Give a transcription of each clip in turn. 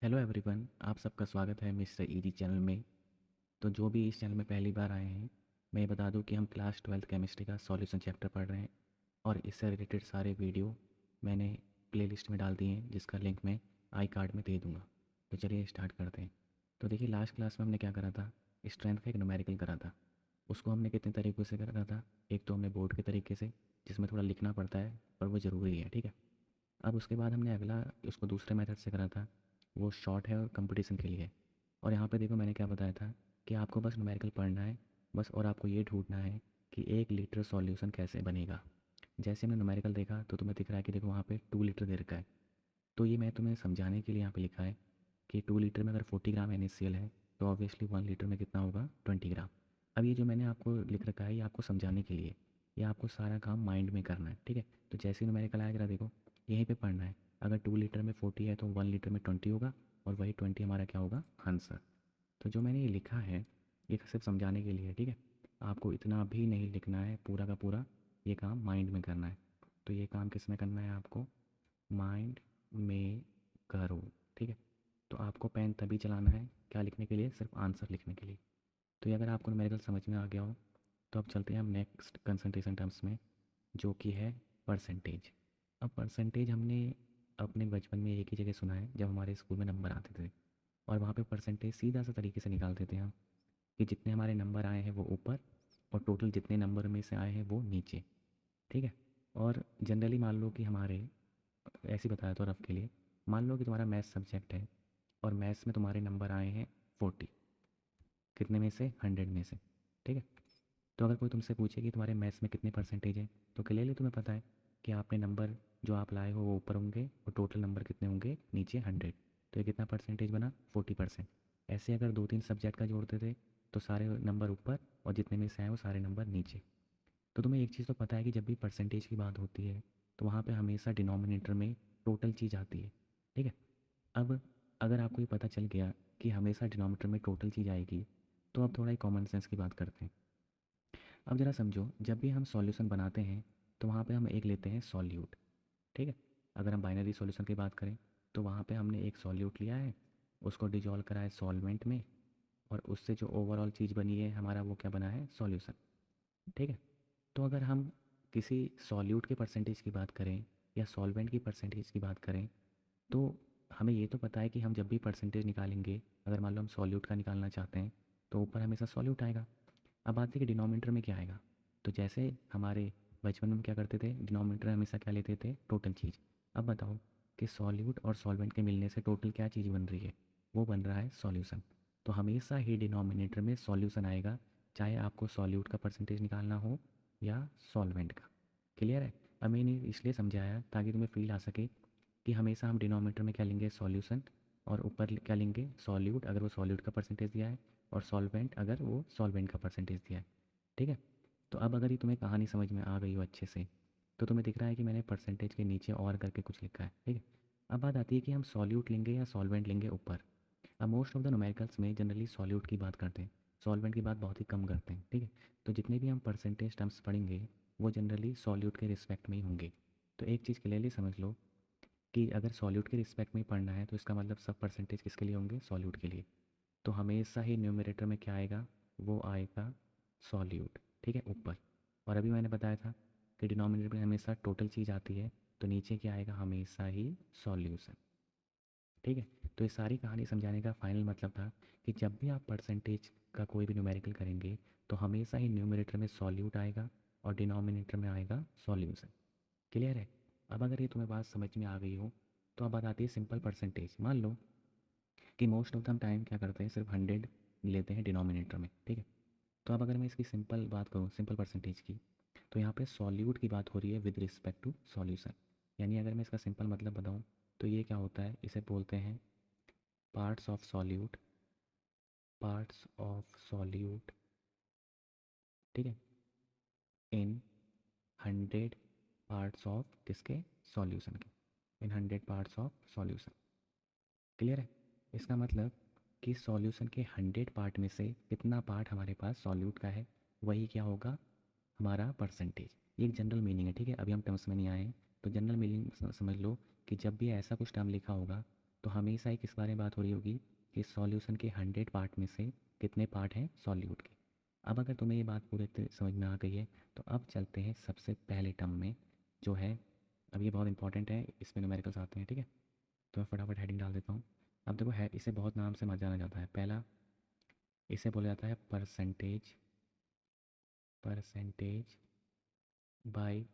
Hello everyone, आप सबका स्वागत है मिस्टर ईजी चैनल में। तो जो भी इस चैनल में पहली बार आए हैं, मैं ये बता दूं कि हम क्लास 12th केमिस्ट्री का सॉल्यूशन चैप्टर पढ़ रहे हैं और इससे रिलेटेड सारे वीडियो मैंने प्लेलिस्ट में डाल दिए हैं, जिसका लिंक मैं आई कार्ड में दे दूँगा। तो चलिए स्टार्ट करते हैं। तो देखिए, लास्ट क्लास में हमने क्या करा था, स्ट्रेंथ का एक न्यूमेरिकल करा था। उसको हमने कितने तरीक़ों से करा था। एक तो हमने बोर्ड के तरीके से, जिसमें थोड़ा लिखना पड़ता है पर वो ज़रूरी है, ठीक है। अब उसके बाद हमने अगला उसको दूसरे मेथड से करा था, वो शॉर्ट है और कंपटीशन के लिए है। और यहाँ पे देखो, मैंने क्या बताया था कि आपको बस न्यूमेरिकल पढ़ना है बस, और आपको ये ढूंढना है कि 1 लीटर सॉल्यूशन कैसे बनेगा। जैसे हमने न्यूमेरिकल देखा तो तुम्हें दिख रहा है कि देखो वहाँ पे 2 लीटर दे रखा है। तो ये मैं तुम्हें समझाने के लिए यहाँ पे लिखा है कि 2 लीटर में अगर 40 ग्राम NaCl है तो ऑब्वियसली 1 लीटर में कितना होगा, 20 ग्राम। अब ये जो मैंने आपको लिख रखा है ये आपको समझाने के लिए, ये आपको सारा काम माइंड में करना है, ठीक है। तो जैसे ही न्यूमेरिकल आएगा देखो, यहीं पे पढ़ना है। अगर 2 लीटर में 40 है तो 1 लीटर में 20 होगा, और वही 20 हमारा क्या होगा, आंसर। तो जो मैंने ये लिखा है ये सिर्फ समझाने के लिए है, ठीक है। आपको इतना भी नहीं लिखना है, पूरा का पूरा ये काम माइंड में करना है। तो ये काम किस में करना है, आपको माइंड में करो, ठीक है। तो आपको पेन तभी चलाना है, क्या लिखने के लिए, सिर्फ आंसर लिखने के लिए। तो ये अगर आपको न्यूमेरिकल समझ में आ गया हो तो अब चलते हैं हम नेक्स्ट कंसंट्रेशन टर्म्स में, जो कि है परसेंटेज। अब परसेंटेज हमने अपने बचपन में एक ही जगह सुना है, जब हमारे स्कूल में नंबर आते थे और वहाँ पे परसेंटेज सीधा सा तरीके से निकालते थे हम, कि जितने हमारे नंबर आए हैं वो ऊपर और टोटल जितने नंबर में से आए हैं वो नीचे, ठीक है। और जनरली मान लो कि हमारे, ऐसे ही बताया तो रफ के लिए, मान लो कि तुम्हारा मैथ्स सब्जेक्ट है और मैथ्स में तुम्हारे नंबर आए हैं 40, कितने में से, 100 में से, ठीक है। तो अगर कोई तुमसे पूछे कि तुम्हारे मैथ्स में कितने परसेंटेज है, तो क्लियरली तुम्हें पता है कि आपने नंबर जो आप लाए हो वो ऊपर होंगे और टोटल नंबर कितने होंगे, नीचे 100। तो ये कितना परसेंटेज बना, 40%। ऐसे अगर 2-3 सब्जेक्ट का जोड़ते थे तो सारे नंबर ऊपर और जितने में से आए वो सारे नंबर नीचे। तो तुम्हें एक चीज़ तो पता है कि जब भी परसेंटेज की बात होती है तो वहाँ पे हमेशा डिनोमिनेटर में टोटल चीज़ आती है, ठीक है। अब अगर आपको ये पता चल गया कि हमेशा डिनोमिनेटर में टोटल चीज़ आएगी, तो अब थोड़ा ही कॉमन सेंस की बात करते हैं। अब ज़रा समझो, जब भी हम सॉल्यूशन बनाते हैं तो वहाँ पे हम एक लेते हैं सॉल्यूट, ठीक है। अगर हम बाइनरी सॉल्यूशन की बात करें तो वहाँ पे हमने एक सॉल्यूट लिया है, उसको डिजॉल्व करा है सॉल्वेंट में, और उससे जो ओवरऑल चीज़ बनी है हमारा, वो क्या बना है, सॉल्यूशन, ठीक है। तो अगर हम किसी सॉल्यूट के परसेंटेज की बात करें या सॉल्वेंट की परसेंटेज की बात करें, तो हमें ये तो पता है कि हम जब भी परसेंटेज निकालेंगे, अगर मान लो हम सॉल्यूट का निकालना चाहते हैं तो ऊपर हमेशा सॉल्यूट आएगा। अब बात है कि डिनोमिनेटर में क्या आएगा। तो जैसे हमारे बचपन में हम क्या करते थे, डिनोमिनेटर हमेशा क्या लेते थे, टोटल चीज़। अब बताओ कि सॉल्यूट और सॉल्वेंट के मिलने से टोटल क्या चीज़ बन रही है, वो बन रहा है सॉल्यूशन। तो हमेशा ही डिनोमिनेटर में सॉल्यूशन आएगा, चाहे आपको सॉल्यूट का परसेंटेज निकालना हो या सॉल्वेंट का। क्लियर है। अब मैंने इसलिए समझाया ताकि तुम्हें फील आ सके कि हमेशा हम डिनोमिनेटर में क्या लेंगे, सॉल्यूशन, और ऊपर क्या लेंगे, सॉल्यूट अगर वो सॉल्यूट का परसेंटेज दिया है, और सॉल्वेंट अगर वो सॉल्वेंट का परसेंटेज दिया है, ठीक है। तो अब अगर ये तुम्हें कहानी समझ में आ गई हो अच्छे से, तो तुम्हें दिख रहा है कि मैंने परसेंटेज के नीचे और करके कुछ लिखा है, ठीक है। अब बात आती है कि हम सॉल्यूट लेंगे या सॉल्वेंट लेंगे ऊपर। अब मोस्ट ऑफ द न्यूमेरिकल्स में जनरली सॉल्यूट की बात करते हैं, सॉल्वेंट की बात बहुत ही कम करते हैं, ठीक है। तो जितने भी हम परसेंटेज टर्म्स पढ़ेंगे वो जनरली सॉल्यूट के रिस्पेक्ट में ही होंगे। तो एक चीज़ क्लियरली समझ लो कि अगर सॉल्यूट के रिस्पेक्ट में ही पढ़ना है तो इसका मतलब सब परसेंटेज किसके लिए होंगे, सॉल्यूट के लिए। तो हमेशा ही न्यूमरेटर में क्या आएगा, वो आएगा सॉल्यूट, ठीक है, ऊपर। और अभी मैंने बताया था कि डिनोमिनेटर में हमेशा टोटल चीज़ आती है, तो नीचे क्या आएगा, हमेशा ही सॉल्यूशन, ठीक है। तो ये सारी कहानी समझाने का फाइनल मतलब था कि जब भी आप परसेंटेज का कोई भी न्यूमेरिकल करेंगे तो हमेशा ही न्यूमरेटर में सॉल्यूट आएगा और डिनोमिनेटर में आएगा सॉल्यूशन। क्लियर है। अब अगर ये तुम्हें बात समझ में आ गई हो तो अब बात आती है सिंपल परसेंटेज। मान लो कि मोस्ट ऑफ द टाइम क्या करते हैं, सिर्फ 100 लेते हैं डिनोमिनेटर में, ठीक है। तो अब अगर मैं इसकी सिंपल बात करूँ, सिंपल परसेंटेज की, तो यहाँ पे सॉल्यूट की बात हो रही है विद रिस्पेक्ट टू सॉल्यूशन। यानी अगर मैं इसका सिंपल मतलब बताऊँ तो ये क्या होता है, इसे बोलते हैं parts of solute, parts of solute, ठीक है, इन 100 पार्ट्स ऑफ किसके, सॉल्यूशन के, इन 100 पार्ट्स ऑफ सॉल्यूशन। क्लियर है। इसका मतलब कि सॉल्यूशन के 100 पार्ट में से कितना पार्ट हमारे पास सॉल्यूट का है, वही क्या होगा, हमारा परसेंटेज। ये एक जनरल मीनिंग है, ठीक है। अभी हम टर्म्स में नहीं आए हैं, तो जनरल मीनिंग समझ लो कि जब भी ऐसा कुछ टर्म लिखा होगा तो हमेशा ही किस बारे में बात हो रही होगी कि सॉल्यूशन के 100 पार्ट में से कितने पार्ट हैं सॉल्यूट के। अब अगर तुम्हें ये बात पूरे समझ में आ गई है तो अब चलते हैं सबसे पहले टर्म में जो है। अब ये बहुत इंपॉर्टेंट है, इसमें न्यूमेरिकल्स आते हैं, ठीक है। तो मैं फटाफट हेडिंग डाल देता हूँ। अब देखो है, इसे बहुत नाम से जाना जाता है। पहला इसे बोला जाता है परसेंटेज, परसेंटेज बाय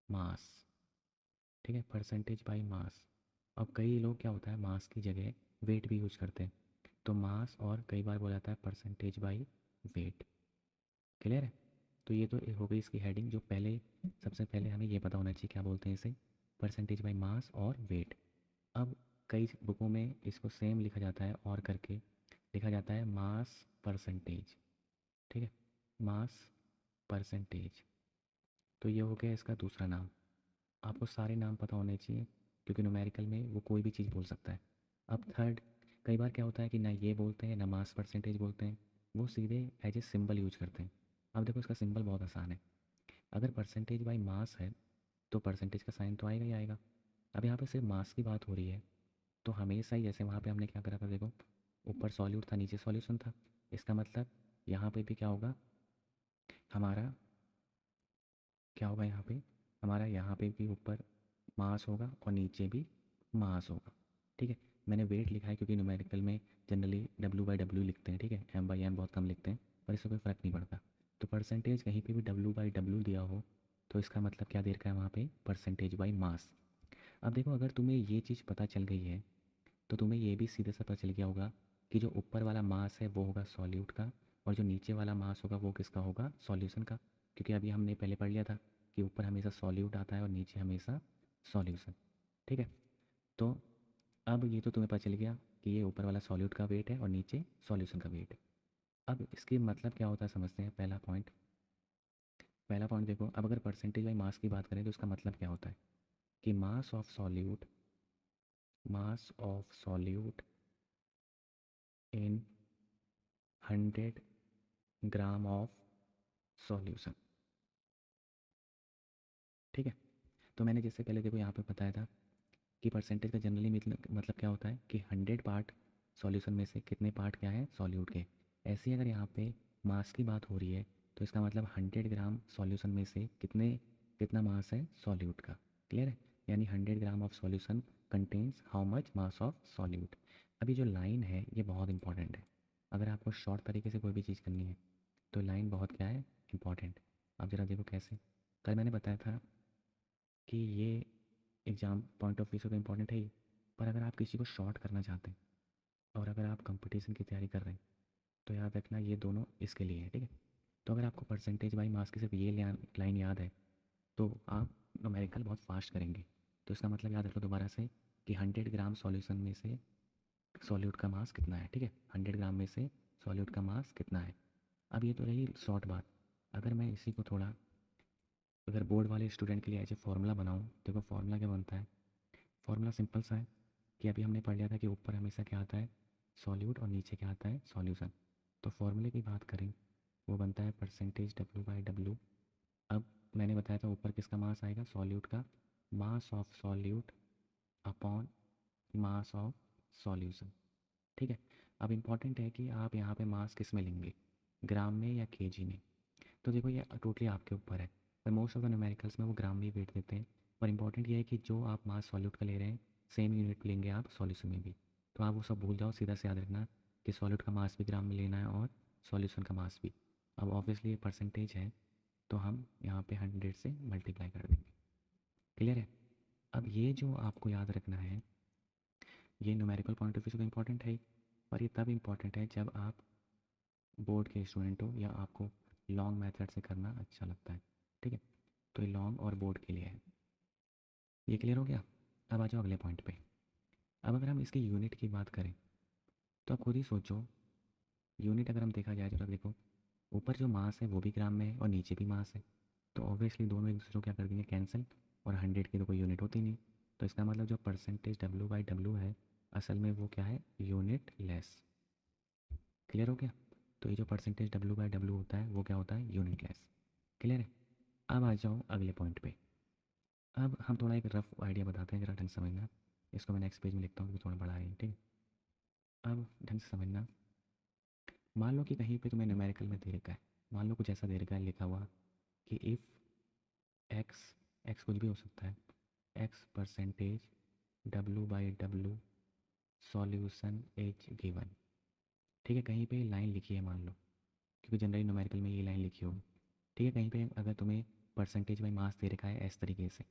मास, ठीक है, परसेंटेज बाय मास। अब कई लोग क्या होता है मास की जगह वेट भी यूज करते हैं, तो मास और कई बार बोला जाता है परसेंटेज बाय वेट। क्लियर है। तो ये तो हो गई इसकी हेडिंग। जो पहले सबसे पहले हमें ये पता होना चाहिए क्या बोलते हैं इसे, परसेंटेज बाय मास और वेट। अब कई बुकों में इसको सेम लिखा जाता है और करके लिखा जाता है मास परसेंटेज, ठीक है, मास परसेंटेज। तो ये हो गया इसका दूसरा नाम। आपको सारे नाम पता होने चाहिए क्योंकि न्यूमेरिकल में वो कोई भी चीज़ बोल सकता है। अब थर्ड, कई बार क्या होता है कि ना ये बोलते हैं ना मास परसेंटेज बोलते हैं, वो सीधे एज ए सिंबल यूज करते हैं। अब देखो इसका सिंबल बहुत आसान है। अगर परसेंटेज बाई मास है तो परसेंटेज का साइन तो आएगा ही आएगा। अब यहाँ पे सिर्फ मास की बात हो रही है तो हमेशा ही जैसे वहाँ पे हमने क्या करा था, देखो ऊपर सॉल्यूट था नीचे सॉल्यूशन था, इसका मतलब यहाँ पे भी क्या होगा हमारा, क्या होगा यहाँ पे हमारा, यहाँ पे भी ऊपर मास होगा और नीचे भी मास होगा, ठीक है। मैंने वेट लिखा है क्योंकि न्यूमेरिकल में जनरली W/W लिखते हैं, ठीक है, M/M बहुत कम लिखते हैं, पर इससे कोई फ़र्क नहीं पड़ता। तो परसेंटेज कहीं पे भी W/W दिया हो तो इसका मतलब क्या दे रखा है वहाँ पे, परसेंटेज बाई मास। अब देखो अगर तुम्हें ये चीज़ पता चल गई है तो तुम्हें ये भी सीधे से पता चल गया होगा कि जो ऊपर वाला मास है वो होगा सॉल्यूट का और जो नीचे वाला मास होगा वो किसका होगा, सॉल्यूशन का। क्योंकि अभी हमने पहले पढ़ लिया था कि ऊपर हमेशा सॉल्यूट आता है और नीचे हमेशा सॉल्यूशन, ठीक है। तो अब ये तो तुम्हें पता चल गया कि ये ऊपर वाला सॉल्यूट का वेट है और नीचे सॉल्यूशन का वेट है। अब इसके मतलब क्या होता है समझते हैं। पहला पॉइंट, पहला पॉइंट देखो, अब अगर परसेंटेज बाई मास की बात करें तो इसका मतलब क्या होता है कि mass of solute, mass of solute in 100 gram of solution, ठीक है। तो मैंने जैसे पहले देखो यहाँ पे बताया था कि परसेंटेज का जनरली मतलब क्या होता है कि 100 पार्ट सॉल्यूशन में से कितने पार्ट क्या है सॉल्यूट के। ऐसे ही अगर यहाँ पे मास की बात हो रही है तो इसका मतलब 100 ग्राम सॉल्यूशन में से कितना मास है सॉल्यूट का। क्लियर है। यानी 100 gram of solution contains how much mass of solute. अभी जो लाइन है ये बहुत इंपॉर्टेंट है। अगर आपको शॉर्ट तरीके से कोई भी चीज़ करनी है तो लाइन बहुत क्या है इंपॉर्टेंट। आप ज़रा देखो कैसे। कल मैंने बताया था कि ये एग्ज़ाम पॉइंट ऑफ व्यू से तो इम्पॉर्टेंट है ही, पर अगर आप किसी को शॉर्ट करना चाहते हैं और अगर आप कंपटीशन की तैयारी कर रहे हैं तो याद रखना ये दोनों इसके लिए है, ठीक है। तो अगर आपको परसेंटेज बाई मास की सिर्फ ये लाइन याद है तो आप न्यूमेरिकल बहुत फास्ट करेंगे। तो इसका मतलब याद रखो दोबारा से कि 100 ग्राम सॉल्यूशन में से सॉल्यूट का मास कितना है, ठीक है, 100 ग्राम में से सॉल्यूट का मास कितना है। अब ये तो रही शॉर्ट बात। अगर मैं इसी को थोड़ा, अगर बोर्ड वाले स्टूडेंट के लिए ऐसे फार्मूला बनाऊँ, देखो फार्मूला क्या बनता है। फार्मूला सिंपल सा है कि अभी हमने पढ़ लिया था कि ऊपर हमेशा क्या आता है सॉल्यूट और नीचे क्या आता है सॉल्यूशन। तो फॉर्मूले की बात करें वो बनता है परसेंटेज W/W। अब मैंने बताया था ऊपर किसका मास आएगा सॉल्यूट का, mass of solute upon mass of solution, ठीक है। अब इम्पॉर्टेंट है कि आप यहाँ पे मास किस में लेंगे, ग्राम में या केजी में। तो देखो ये टोटली आपके ऊपर है, पर मोस्ट ऑफ द न्यूमेरिकल्स में वो ग्राम में ही वेट देते हैं। पर इंपॉर्टेंट ये है कि जो आप मास सॉल्यूट का ले रहे हैं सेम यूनिट लेंगे आप सॉल्यूशन में भी। तो आप वो सब भूल जाओ, सीधा से याद रखना कि सॉल्यूट का मास भी ग्राम में लेना है और सॉल्यूशन का मास भी। अब ऑब्वियसली ये परसेंटेज है तो हम यहाँ पे 100 से मल्टीप्लाई कर देंगे। क्लियर है। अब ये जो आपको याद रखना है ये न्यूमेरिकल पॉइंट ऑफ व्यू से तो इम्पॉर्टेंट है ही, पर ये तब इम्पॉर्टेंट है जब आप बोर्ड के स्टूडेंट हो या आपको लॉन्ग मेथड से करना अच्छा लगता है, ठीक है। तो ये लॉन्ग और बोर्ड के लिए है। ये क्लियर हो गया। अब आ जाओ अगले पॉइंट पे। अब अगर हम इसकी यूनिट की बात करें तो आप खुद ही सोचो, यूनिट अगर हम देखा जाए तो देखो ऊपर जो मास है वो भी ग्राम में है और नीचे भी मास है, तो ऑब्वियसली दोनों एक दूसरे को क्या कर देंगे कैंसिल, और 100 की तो कोई यूनिट होती नहीं। तो इसका मतलब जो परसेंटेज W/W है असल में वो क्या है यूनिट लेस। क्लियर हो गया। तो ये जो परसेंटेज W/W होता है वो क्या होता है यूनिट लेस। क्लियर है। अब आ जाओ अगले पॉइंट पे। अब हम थोड़ा एक रफ आइडिया बताते हैं, ज़रा ढंग से समझना। इसको मैं नेक्स्ट पेज में लिखता हूँ क्योंकि थोड़ा बड़ा है, ठीक है। अब ढंग से समझना, मान लो कि कहीं पे तुम्हें न्यूमेरिकल में दे रखा है, मान लो कुछ ऐसा दे रखा है लिखा हुआ कि इफ़ एक्स, एक्स कुछ भी हो सकता है, x percentage W/W solution is given, ठीक है। कहीं पे लाइन लिखी है मान लो, क्योंकि जनरली न्यूमेरिकल में ये लाइन लिखी होगी, ठीक है। कहीं पे अगर तुम्हें परसेंटेज बाई मास दे रखा है इस तरीके से,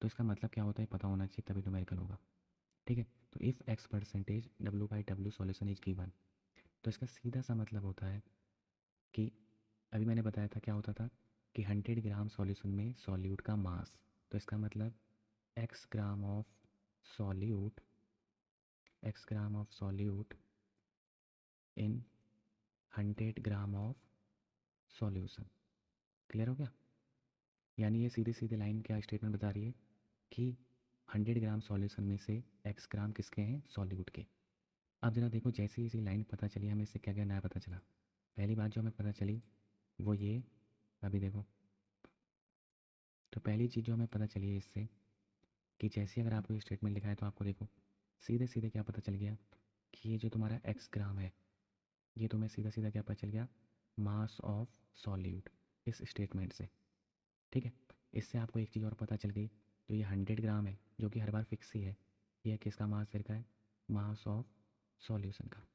तो इसका मतलब क्या होता है पता होना चाहिए, तभी न्यूमेरिकल होगा, ठीक है। तो if x percentage W/W solution is given, तो इसका सीधा सा मतलब होता है कि अभी मैंने बताया था क्या होता था कि 100 ग्राम सॉल्यूशन में सॉल्यूट का मास, तो इसका मतलब x gram of solute, x gram of solute in 100 gram of solution. Clear हो गया? यानी ये सीधी सीधी लाइन क्या स्टेटमेंट बता रही है कि 100 ग्राम सॉल्यूशन में से x ग्राम किसके हैं, सॉल्यूट के। अब जरा देखो, जैसे ही इसी लाइन पता चली हमें इससे क्या क्या नया पता चला। पहली बात जो हमें पता चली वो ये, अभी देखो, तो पहली चीज़ जो हमें पता चली है इससे कि जैसे अगर आपको ये स्टेटमेंट लिखा है तो आपको देखो सीधे सीधे क्या पता चल गया कि ये जो तुम्हारा x ग्राम है, ये तुम्हें सीधा सीधा क्या पता चल गया, मास ऑफ सॉल्यूट, इस स्टेटमेंट से, ठीक है। इससे आपको एक चीज़ और पता चल गई, जो ये 100 ग्राम है जो कि हर बार फिक्स ही है, ये किसका मास दे रखा है, मास ऑफ सॉल्यूशन का।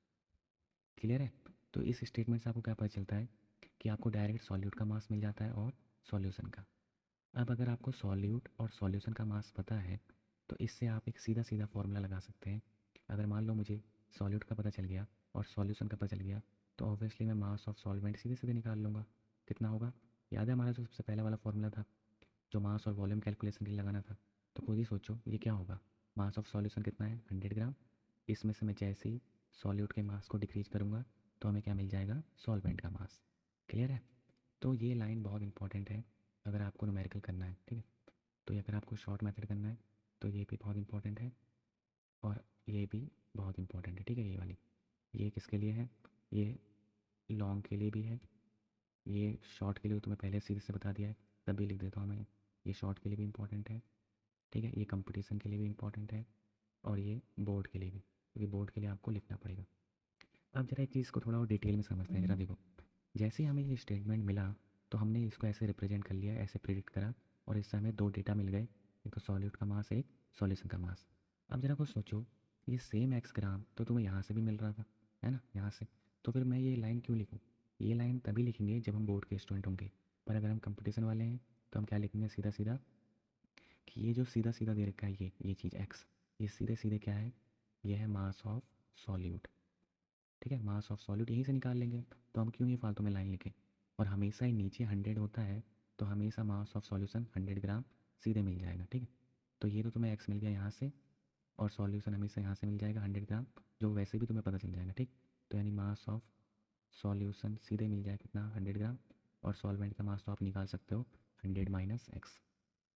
क्लियर है? तो इस स्टेटमेंट से आपको क्या पता चलता है कि आपको डायरेक्ट सॉल्यूट का मास मिल जाता है और सॉल्यूशन का। अब अगर आपको सॉल्यूट और सॉल्यूशन का मास पता है तो इससे आप एक सीधा सीधा फॉर्मूला लगा सकते हैं। अगर मान लो मुझे सॉल्यूट का पता चल गया और सॉल्यूशन का पता चल गया, तो ऑब्वियसली मैं मास ऑफ सॉल्वेंट सीधे सीधे निकाल लूँगा। कितना होगा, याद है हमारा जो सबसे पहला वाला फॉर्मूला था, जो मास और वॉल्यूम कैलकुलेशन के लिए लगाना था। तो खुद ही सोचो ये क्या होगा, मास ऑफ सॉल्यूशन कितना है, 100 ग्राम। इसमें से मैं जैसे ही सॉल्यूट के मास को डिक्रीज करूँगा तो हमें क्या मिल जाएगा, सॉल्वेंट का मास। क्लियर है? तो ये लाइन बहुत इंपॉर्टेंट है अगर आपको न्यूमेरिकल करना है, ठीक है। तो ये अगर आपको शॉर्ट मेथड करना है तो ये भी बहुत इंपॉर्टेंट है और ये भी बहुत इंपॉर्टेंट है, ठीक है। ये वाली, ये किसके लिए है, ये लॉन्ग के लिए भी है, ये शॉर्ट के लिए तो मैं पहले सीधे से बता दिया है, तभी लिख देता हूँ मैं, ये शॉर्ट के लिए भी इंपॉर्टेंट है, ठीक है। ये कंपटीशन के लिए भी इंपॉर्टेंट है और ये बोर्ड के लिए भी, क्योंकि बोर्ड के लिए आपको लिखना पड़ेगा। अब जरा एक चीज़ को थोड़ा और डिटेल में समझते हैं। जरा देखो, जैसे ही हमें ये स्टेटमेंट मिला तो हमने इसको ऐसे रिप्रेजेंट कर लिया, ऐसे प्रिडिक्ट करा, और इससे हमें दो डेटा मिल गए, एक तो सॉल्यूट का मास, एक सॉल्यूशन का मास। अब जरा कुछ सोचो, ये सेम एक्स ग्राम तो तुम्हें यहाँ से भी मिल रहा था, है ना, यहाँ से, तो फिर मैं ये लाइन क्यों लिखूँ? ये लाइन तभी लिखेंगे जब हम बोर्ड के स्टूडेंट होंगे, पर अगर हम कंपटीशन वाले हैं तो हम क्या लिखेंगे, सीधा सीधा, कि ये जो सीधा सीधा दे रखा है ये चीज़ एक्स, ये सीधे सीधे क्या है, ये है मास ऑफ सॉल्यूट, ठीक है। मास ऑफ सॉल्यूट यहीं से निकाल लेंगे, तो हम क्यों ये फालतू में लाइन लिखें। और हमेशा ही नीचे 100 होता है तो हमेशा मास ऑफ सॉल्यूशन 100 ग्राम सीधे मिल जाएगा, ठीक है। तो ये तो तुम्हें एक्स मिल गया यहाँ से, और सॉल्यूशन हमेशा यहाँ से मिल जाएगा 100 ग्राम, जो वैसे भी तुम्हें पता चल जाएगा, ठीक। तो यानी मास ऑफ सॉल्यूशन सीधे मिल जाएगा कितना, 100 ग्राम, और सॉल्वेंट का मास तो आप निकाल सकते हो 100 माइनस एक्स।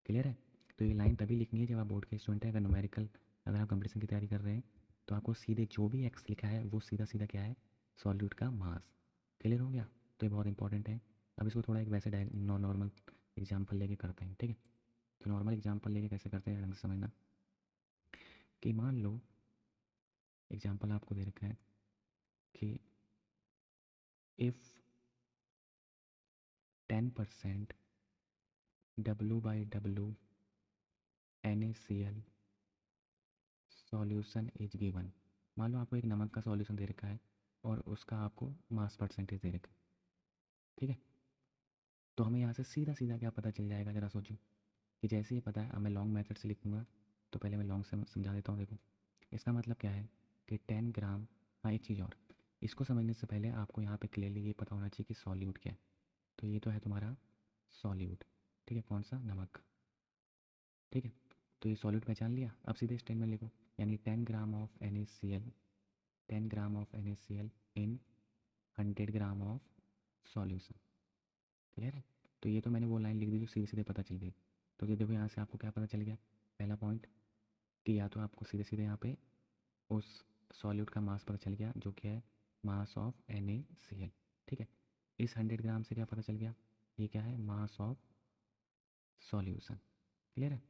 क्लियर है? तो ये लाइन तभी लिखनी है जब आप बोर्ड के स्टूडेंट हैं। अगर न्यूमेरिकल, अगर आप कंपटीशन की तैयारी कर रहे हैं तो आपको सीधे जो भी एक्स लिखा है वो सीधा सीधा क्या है, सॉल्यूट का मास। क्लियर हो गया? तो ये बहुत इंपॉर्टेंट है। अब इसको थोड़ा एक वैसे नॉर्मल एग्जाम्पल लेके करते हैं, ठीक है। तो नॉर्मल एग्जाम्पल लेके कैसे करते हैं ढंग से समझना, कि मान लो एग्जाम्पल आपको दे रखा है कि if 10% W/W NaCl solution is given. मान लो आपको एक नमक का सॉल्यूशन दे रखा है और उसका आपको मास परसेंटेज दे रखा है, ठीक है। तो हमें यहाँ से सीधा सीधा क्या पता चल जाएगा, ज़रा सोचो, कि जैसे ही पता है, अब मैं लॉन्ग मेथड से लिखूँगा, तो पहले मैं लॉन्ग से समझा देता हूँ। देखो, इसका मतलब क्या है कि 10 ग्राम, हाँ एक चीज़ और, इसको समझने से पहले आपको यहाँ पे क्लियरली ये पता होना चाहिए कि सॉल्यूट क्या है। तो ये तो है तुम्हारा सॉल्यूट, ठीक है, कौन सा, नमक, ठीक है। तो ये सॉल्यूट पहचान लिया, अब सीधे स्टेटमेंट लिखो, यानी 10 gram of NaCl, 10 gram of NaCl in 100 gram of solution. Clear है? तो ये तो मैंने वो लाइन लिख दी जो सीधे सीधे पता चल गई। तो ये देखो यहाँ से आपको क्या पता चल गया, पहला पॉइंट, कि या तो आपको सीधे सीधे यहाँ पे उस सॉल्यूट का मास पता चल गया जो क्या है, मास ऑफ NaCl, ठीक है। इस 100 ग्राम से क्या पता चल गया, ये क्या है, मास ऑफ सॉल्यूशन। क्लियर है?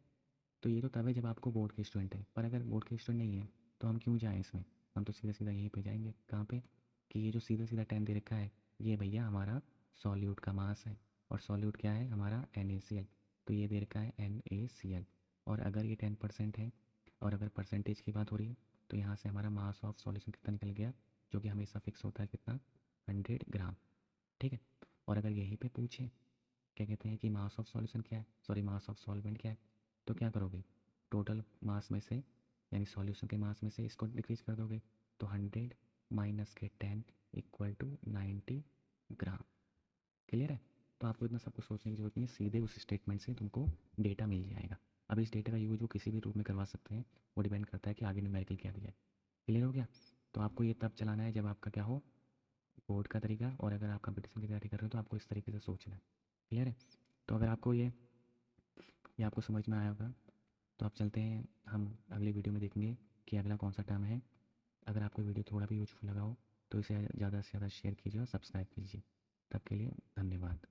तो ये तो तब है जब आपको बोर्ड के स्टूडेंट है, पर अगर बोर्ड के स्टूडेंट नहीं है तो हम क्यों जाएँ इसमें? हम तो सीधा सीधा यहीं पे जाएंगे, कहाँ पे, कि ये जो सीधा सीधा 10 दे रखा है ये भैया हमारा सॉल्यूट का मास है, और सॉल्यूट क्या है हमारा NaCl। तो ये दे रखा है NaCl, और अगर ये 10% है और अगर परसेंटेज की बात हो रही है तो यहाँ से हमारा मास ऑफ सॉल्यूशन कितना निकल गया, जो कि हमेशा फिक्स होता है कितना, 100 ग्राम। ठीक है। और अगर यहीं पे पूछे क्या कहते हैं कि मास ऑफ सॉल्यूशन क्या है, सॉरी मास ऑफ सॉल्वेंट क्या है, तो क्या करोगे, टोटल मास में से यानी सॉल्यूशन के मास में से इसको डिक्रीज कर दोगे, तो 100 माइनस के 10 इक्वल टू 90 ग्राम। क्लियर है? तो आपको इतना सब कुछ सोचने की जरूरत नहीं है, सीधे उस स्टेटमेंट से तुमको डेटा मिल जाएगा। अब इस डेटा का यूज वो किसी भी रूप में करवा सकते हैं, वो डिपेंड करता है कि आगे न्यूमेरिकल क्या दिया है। क्लियर हो गया? तो आपको ये तब चलाना है जब आपका क्या हो, बोर्ड का तरीका, और अगर आप कंपटीशन की तैयारी कर रहे हो तो आपको इस तरीके से सोचना है। क्लियर है? तो अगर आपको ये आपको समझ में आया होगा तो आप चलते हैं, हम अगली वीडियो में देखेंगे कि अगला कौन सा टर्म है। अगर आपको वीडियो थोड़ा भी यूजफुल लगा हो तो इसे ज़्यादा से ज़्यादा शेयर कीजिए और सब्सक्राइब कीजिए। तब के लिए धन्यवाद।